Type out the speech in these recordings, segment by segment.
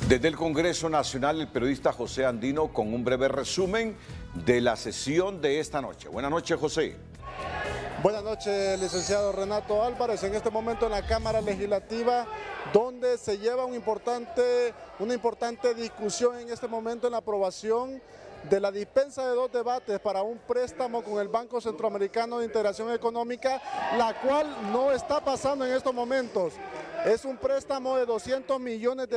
Desde el Congreso Nacional, el periodista José Andino con un breve resumen de la sesión de esta noche. Buenas noches, José. Buenas noches, licenciado Renato Álvarez. En este momento en la Cámara Legislativa, donde se lleva una importante discusión en este momento en la aprobación de la dispensa de 2 debates para un préstamo con el Banco Centroamericano de Integración Económica, la cual no está pasando en estos momentos. Es un préstamo de $200 millones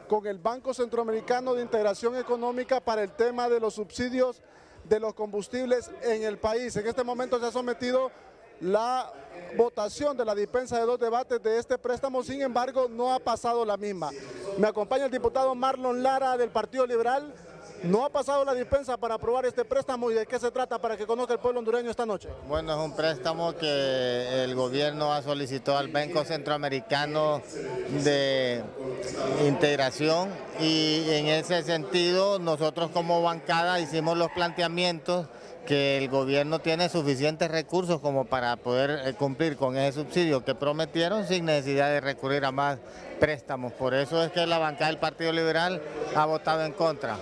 con el Banco Centroamericano de Integración Económica para el tema de los subsidios de los combustibles en el país. En este momento se ha sometido la votación de la dispensa de 2 debates de este préstamo, sin embargo no ha pasado la misma. Me acompaña el diputado Marlon Lara del Partido Liberal. No ha pasado la dispensa para aprobar este préstamo. ¿Y de qué se trata para que conozca el pueblo hondureño esta noche? Bueno, es un préstamo que el gobierno ha solicitado al Banco Centroamericano de Integración, y en ese sentido nosotros como bancada hicimos los planteamientos que el gobierno tiene suficientes recursos como para poder cumplir con ese subsidio que prometieron sin necesidad de recurrir a más préstamos. Por eso es que la bancada del Partido Liberal ha votado en contra.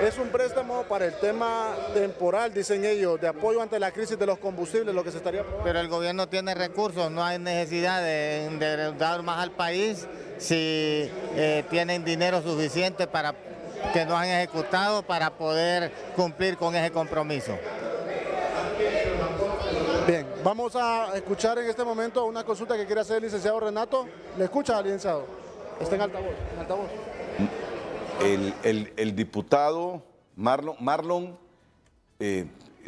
Es un préstamo para el tema temporal, dicen ellos, de apoyo ante la crisis de los combustibles, lo que se estaría aprobando. Pero el gobierno tiene recursos, no hay necesidad de dar más al país si tienen dinero suficiente para que no han ejecutado para poder cumplir con ese compromiso. Bien, vamos a escuchar en este momento una consulta que quiere hacer el licenciado Renato. ¿Le escucha, licenciado? Está en altavoz, en altavoz. El diputado Marlon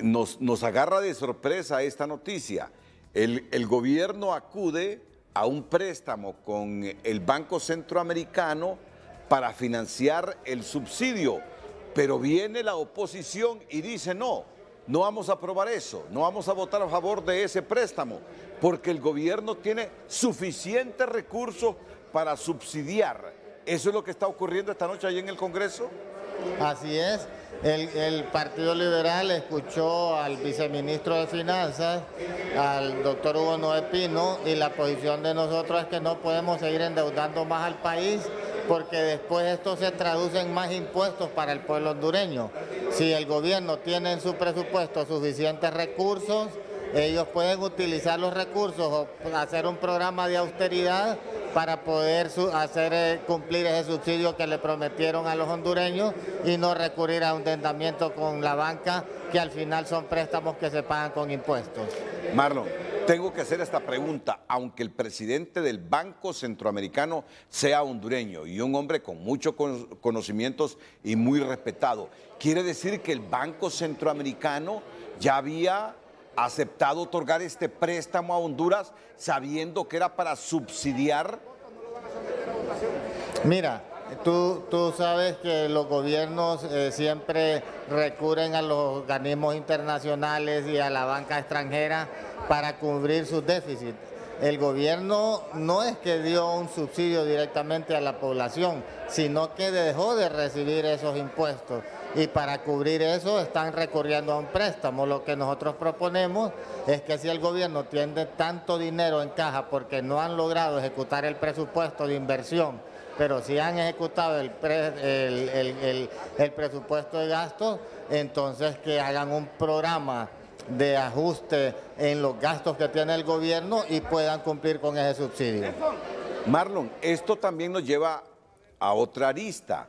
nos agarra de sorpresa esta noticia. El gobierno acude a un préstamo con el Banco Centroamericano para financiar el subsidio, pero viene la oposición y dice no vamos a aprobar eso, no vamos a votar a favor de ese préstamo, porque el gobierno tiene suficientes recursos para subsidiar. ¿Eso es lo que está ocurriendo esta noche allí en el Congreso? Así es. El Partido Liberal escuchó al viceministro de Finanzas, al doctor Hugo Noé Pino, y la posición de nosotros es que no podemos seguir endeudando más al país, porque después esto se traduce en más impuestos para el pueblo hondureño. Si el gobierno tiene en su presupuesto suficientes recursos, ellos pueden utilizar los recursos o hacer un programa de austeridad para poder hacer cumplir ese subsidio que le prometieron a los hondureños y no recurrir a un endeudamiento con la banca, que al final son préstamos que se pagan con impuestos. Marlon, tengo que hacer esta pregunta. Aunque el presidente del Banco Centroamericano sea hondureño y un hombre con muchos conocimientos y muy respetado, ¿quiere decir que el Banco Centroamericano ya había aceptado otorgar este préstamo a Honduras sabiendo que era para subsidiar? Mira, tú sabes que los gobiernos siempre recurren a los organismos internacionales y a la banca extranjera para cubrir sus déficits. El gobierno no es que dio un subsidio directamente a la población, sino que dejó de recibir esos impuestos. Y para cubrir eso están recurriendo a un préstamo. Lo que nosotros proponemos es que si el gobierno tiene tanto dinero en caja porque no han logrado ejecutar el presupuesto de inversión, pero sí han ejecutado el presupuesto de gastos, entonces que hagan un programa de ajuste en los gastos que tiene el gobierno y puedan cumplir con ese subsidio. Marlon, esto también nos lleva a otra arista.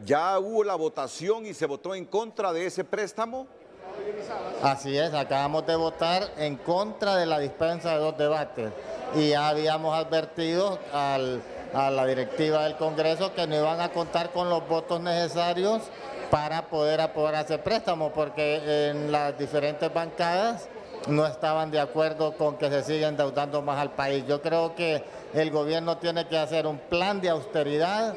¿Ya hubo la votación y se votó en contra de ese préstamo? Así es, acabamos de votar en contra de la dispensa de 2 debates y ya habíamos advertido a la directiva del Congreso que no iban a contar con los votos necesarios para poder aprobar ese préstamo, porque en las diferentes bancadas no estaban de acuerdo con que se siga endeudando más al país. Yo creo que el gobierno tiene que hacer un plan de austeridad,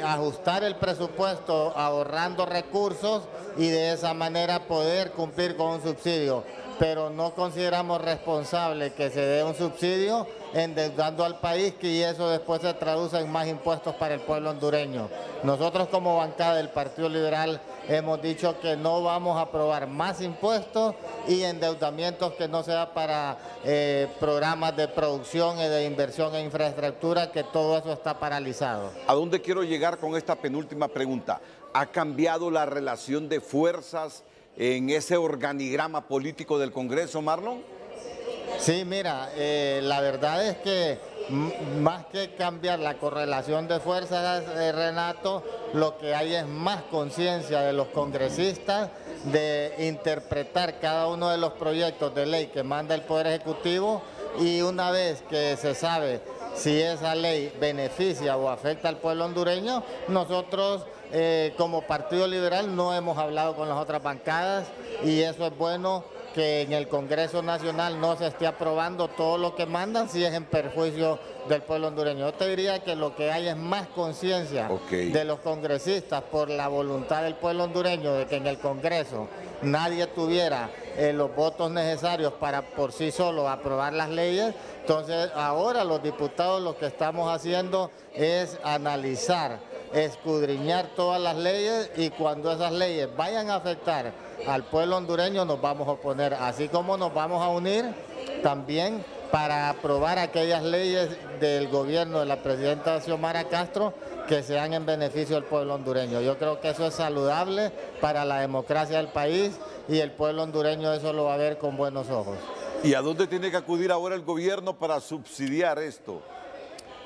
ajustar el presupuesto ahorrando recursos y de esa manera poder cumplir con un subsidio. Pero no consideramos responsable que se dé un subsidio endeudando al país, y eso después se traduce en más impuestos para el pueblo hondureño. Nosotros como bancada del Partido Liberal hemos dicho que no vamos a aprobar más impuestos y endeudamientos que no sea para programas de producción y de inversión en infraestructura, que todo eso está paralizado. ¿A dónde quiero llegar con esta penúltima pregunta? ¿Ha cambiado la relación de fuerzas en ese organigrama político del Congreso, Marlon? Sí, mira, la verdad es que más que cambiar la correlación de fuerzas, Renato, lo que hay es más conciencia de los congresistas de interpretar cada uno de los proyectos de ley que manda el Poder Ejecutivo, y una vez que se sabe si esa ley beneficia o afecta al pueblo hondureño, nosotros como Partido Liberal no hemos hablado con las otras bancadas, y eso es bueno, que en el Congreso Nacional no se esté aprobando todo lo que mandan si es en perjuicio del pueblo hondureño. Yo te diría que lo que hay es más conciencia de los congresistas por la voluntad del pueblo hondureño de que en el Congreso nadie tuviera los votos necesarios para por sí solo aprobar las leyes. Entonces ahora los diputados lo que estamos haciendo es analizar, escudriñar todas las leyes, y cuando esas leyes vayan a afectar al pueblo hondureño nos vamos a oponer, así como nos vamos a unir también para aprobar aquellas leyes del gobierno de la presidenta Xiomara Castro que sean en beneficio del pueblo hondureño. Yo creo que eso es saludable para la democracia del país, y el pueblo hondureño eso lo va a ver con buenos ojos. ¿Y a dónde tiene que acudir ahora el gobierno para subsidiar esto?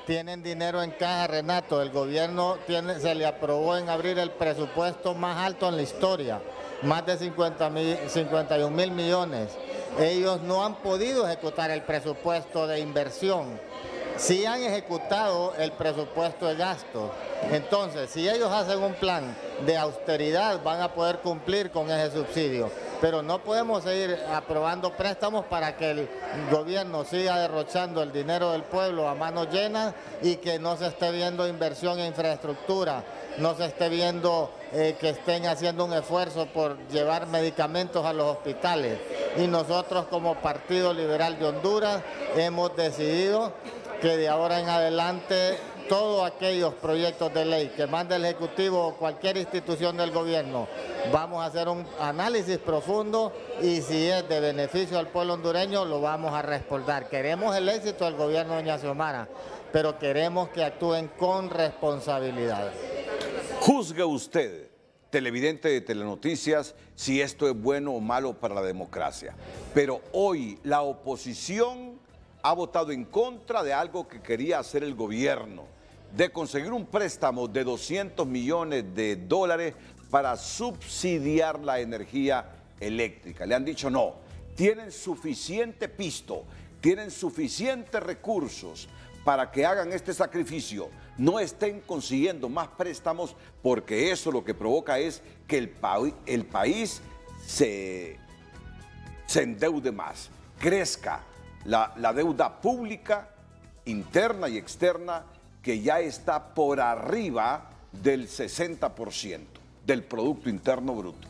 Tienen dinero en caja, Renato. El gobierno se le aprobó en abril el presupuesto más alto en la historia, más de 51 mil millones. Ellos no han podido ejecutar el presupuesto de inversión, sí han ejecutado el presupuesto de gasto. Entonces, si ellos hacen un plan de austeridad, van a poder cumplir con ese subsidio. Pero no podemos seguir aprobando préstamos para que el gobierno siga derrochando el dinero del pueblo a manos llenas y que no se esté viendo inversión en infraestructura, no se esté viendo que estén haciendo un esfuerzo por llevar medicamentos a los hospitales. Y nosotros como Partido Liberal de Honduras hemos decidido que de ahora en adelante todos aquellos proyectos de ley que mande el Ejecutivo o cualquier institución del gobierno, vamos a hacer un análisis profundo, y si es de beneficio al pueblo hondureño lo vamos a respaldar. Queremos el éxito del gobierno de doña Xiomara, pero queremos que actúen con responsabilidad. Juzgue usted, televidente de Telenoticias, si esto es bueno o malo para la democracia. Pero hoy la oposición ha votado en contra de algo que quería hacer el gobierno, de conseguir un préstamo de 200 millones de dólares para subsidiar la energía eléctrica. Le han dicho no, tienen suficiente pisto, tienen suficientes recursos para que hagan este sacrificio, no estén consiguiendo más préstamos, porque eso lo que provoca es que el país se endeude más, crezca la deuda pública, interna y externa, que ya está por arriba del 60% del Producto Interno Bruto.